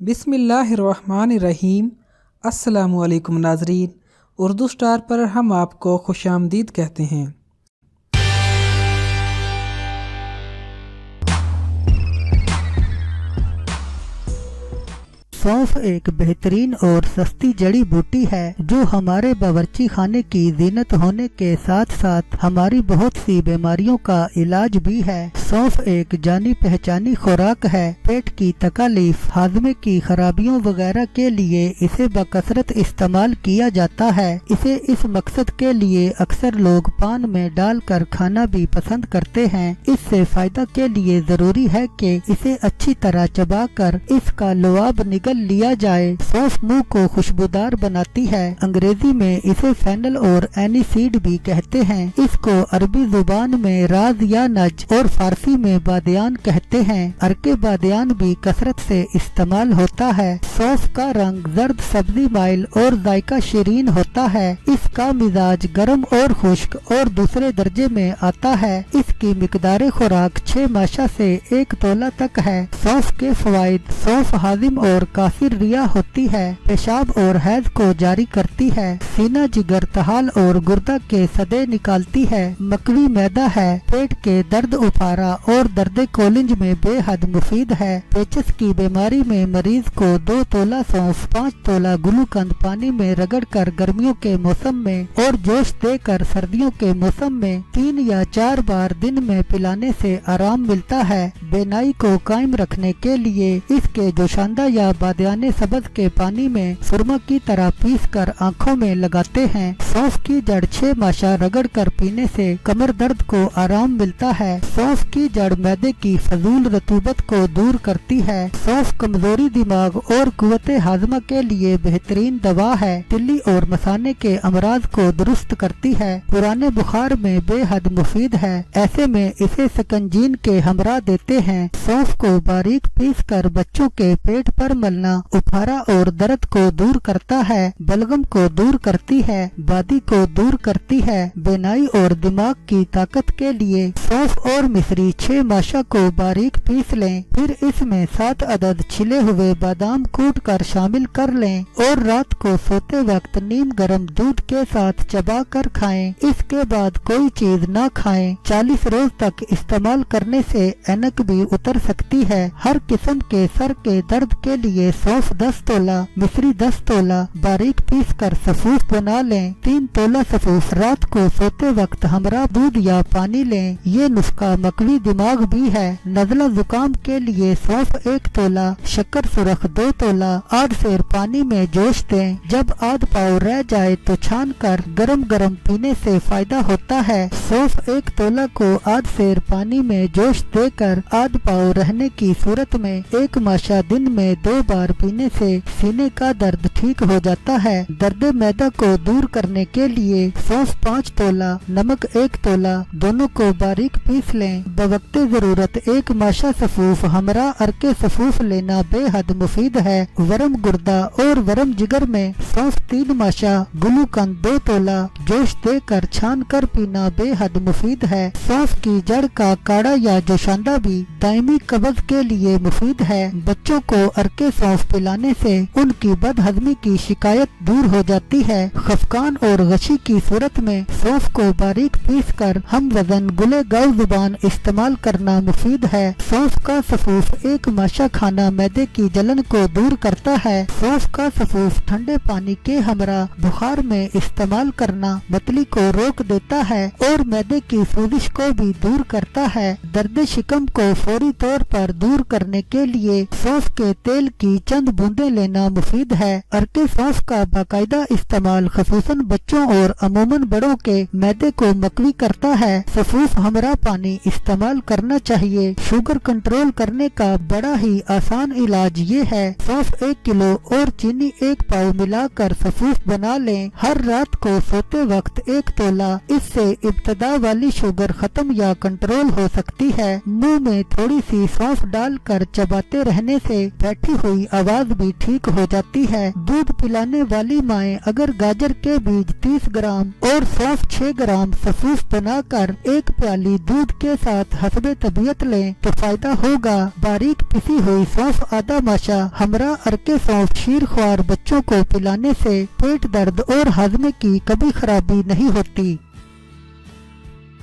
बिस्मिल्लाहिर्रहमानिर्रहीम। अस्सलामुअलैकुम नाज़रीन, उर्दू स्टार पर हम आपको खुशामदीद कहते हैं। सौंफ एक बेहतरीन और सस्ती जड़ी बूटी है जो हमारे बावर्ची खाने की जीनत होने के साथ साथ हमारी बहुत सी बीमारियों का इलाज भी है। सौंफ एक जानी पहचानी खुराक है। पेट की तकलीफ, हाजमे की खराबियों वगैरह के लिए इसे बकसरत इस्तेमाल किया जाता है। इसे इस मकसद के लिए अक्सर लोग पान में डालकर खाना भी पसंद करते हैं। इससे फायदा के लिए जरूरी है कि इसे अच्छी तरह चबाकर इसका लुआब निकल लिया जाए। सौंफ मुंह को खुशबूदार बनाती है। अंग्रेजी में इसे फेनल और एनीसीड भी कहते हैं। इसको अरबी जुबान में राज या नज और फारसी में बादियान कहते हैं। अरके बादियान भी कसरत से इस्तेमाल होता है। सौंफ का रंग जर्द सब्जी माइल और जायका शीरीन होता है। इसका मिजाज गर्म और खुश्क और दूसरे दर्जे में आता है। इसकी मिकदार खुराक 6 माशा से 1 तोला तक है। सौंफ के फवाइद: सौंफ हाजिम और काफिर रिया होती है। पेशाब और हैज को जारी करती है। सीना, जिगर, तहाल और गुर्दा के सदे निकालती है। मकवी मैदा है। पेट के दर्द, उफारा और दर्द कोलिंज में बेहद मुफीद है। पेचिस की बीमारी में मरीज को 2 तोला सौंफ 5 तोला गुलूकंद पानी में रगड़कर गर्मियों के मौसम में और जोश देकर सर्दियों के मौसम में 3 या 4 बार दिन में पिलाने से आराम मिलता है। बेनाई को कायम रखने के लिए इसके जोशांदा या बादियाने सब्ज के पानी में सुरमा की तरह पीस कर आँखों में लगाते हैं। सौंफ की जड़ 6 माशा रगड़ कर पीने से कमर दर्द को आराम मिलता है। सौंफ की जड़ मैदे की फजूल रतूबत को दूर करती है। सौंफ कमजोरी, दिमाग और कुव्वते हाजमा के लिए बेहतरीन दवा है। तिल्ली और मसाने के अमराज को दुरुस्त करती है। पुराने बुखार में बेहद मुफीद है। ऐसे में इसे सकंजीन के हमरा देते हैं। सौंफ को बारीक पीस कर बच्चों के पेट पर मलना उफारा और दर्द को दूर करता है। बलगम को दूर करती है। बादी को दूर करती है। बेनाई और दिमाग की ताकत के लिए सौंफ और मिश्री 6 माशा को बारीक पीस लें। फिर इसमें 7 अदद छिले हुए बादाम कूट कर शामिल कर लें और रात को सोते वक्त नीम गर्म दूध के साथ चबा कर खाएं। इसके बाद कोई चीज न खाएं। 40 रोज तक इस्तेमाल करने से ऐनक भी उतर सकती है। हर किस्म के सर के दर्द के लिए सौंफ 10 तोला, मिश्री 10 तोला बारीक पीस कर सफूफ बना लें। 3 तोला सफूफ रात को सोते वक्त हमरा दूध या पानी लें। ये नुस्खा मकवी दिमाग भी है। नजला जुकाम के लिए सौंफ 1 तोला, शक्कर सुरख 2 तोला आध सेर पानी में जोश दें। जब आध पाव रह जाए तो छान कर गरम गरम पीने से फायदा होता है। सौंफ 1 तोला को आध सेर पानी में जोश देकर आध पाव रहने की सूरत में 1 माशा दिन में 2 बार पीने से सीने का दर्द ठीक हो जाता है। दर्द मैदा को दूर करने के लिए सौंफ 5 तोला, नमक 1 तोला दोनों को बारीक पीस लें। बवक्ते जरूरत 1 माशा सफूफ हमरा अरके सफूफ लेना बेहद मुफीद है। वरम गुर्दा और वरम जिगर में सौंफ 3 माशा, गुलूकंद 2 तोला जोश देकर छान कर पीना बेहद मुफीद है। सौंफ की जड़ का काढ़ा या जोशांदा भी दायमी कब्ज के लिए मुफीद है। बच्चों को अरके सौंफ पिलाने से उनकी बदहजमी की शिकायत दूर हो जाती है। खफकान और गशी की सूरत में सौंफ को बारीक पीस कर हम वजन गुले गाव जुबान इस्तेमाल करना मुफीद है। सौंफ का सफूफ 1 माशा खाना मैदे की जलन को दूर करता है। सौंफ का सफूफ ठंडे पानी के हमरा बुखार में इस्तेमाल करना मतली को रोक देता है और मैदे की सोजिश को भी दूर करता है। दर्द शिकम को फौरी तौर पर दूर करने के लिए सौंफ के तेल की चंद बूंदे लेना मुफीद है। अरके सौंफ का बाकायदा इस्तेमाल खसूसन बच्चों और अमूमन बड़ों के मैदे को मकवी करता है। सफूफ हमरा पानी इस्तेमाल करना चाहिए। शुगर कंट्रोल करने का बड़ा ही आसान इलाज ये है। सौंफ 1 किलो और चीनी 1 पाव मिलाकर सफूफ बना लें। हर रात को सोते वक्त 1 तोला। इससे इब्तदा वाली शुगर खत्म या कंट्रोल हो सकती है। मुंह में थोड़ी सी सौंफ डालकर चबाते रहने से बैठी हुई की आवाज भी ठीक हो जाती है। दूध पिलाने वाली माएँ अगर गाजर के बीज 30 ग्राम और सौंफ 6 ग्राम सफूफ बनाकर एक प्याली दूध के साथ हस्बे तबीयत लें तो फायदा होगा। बारीक पिसी हुई सौंफ आधा माशा हमरा अरके सौंफ शीर ख्वार बच्चों को पिलाने से पेट दर्द और हाजमे की कभी खराबी नहीं होती।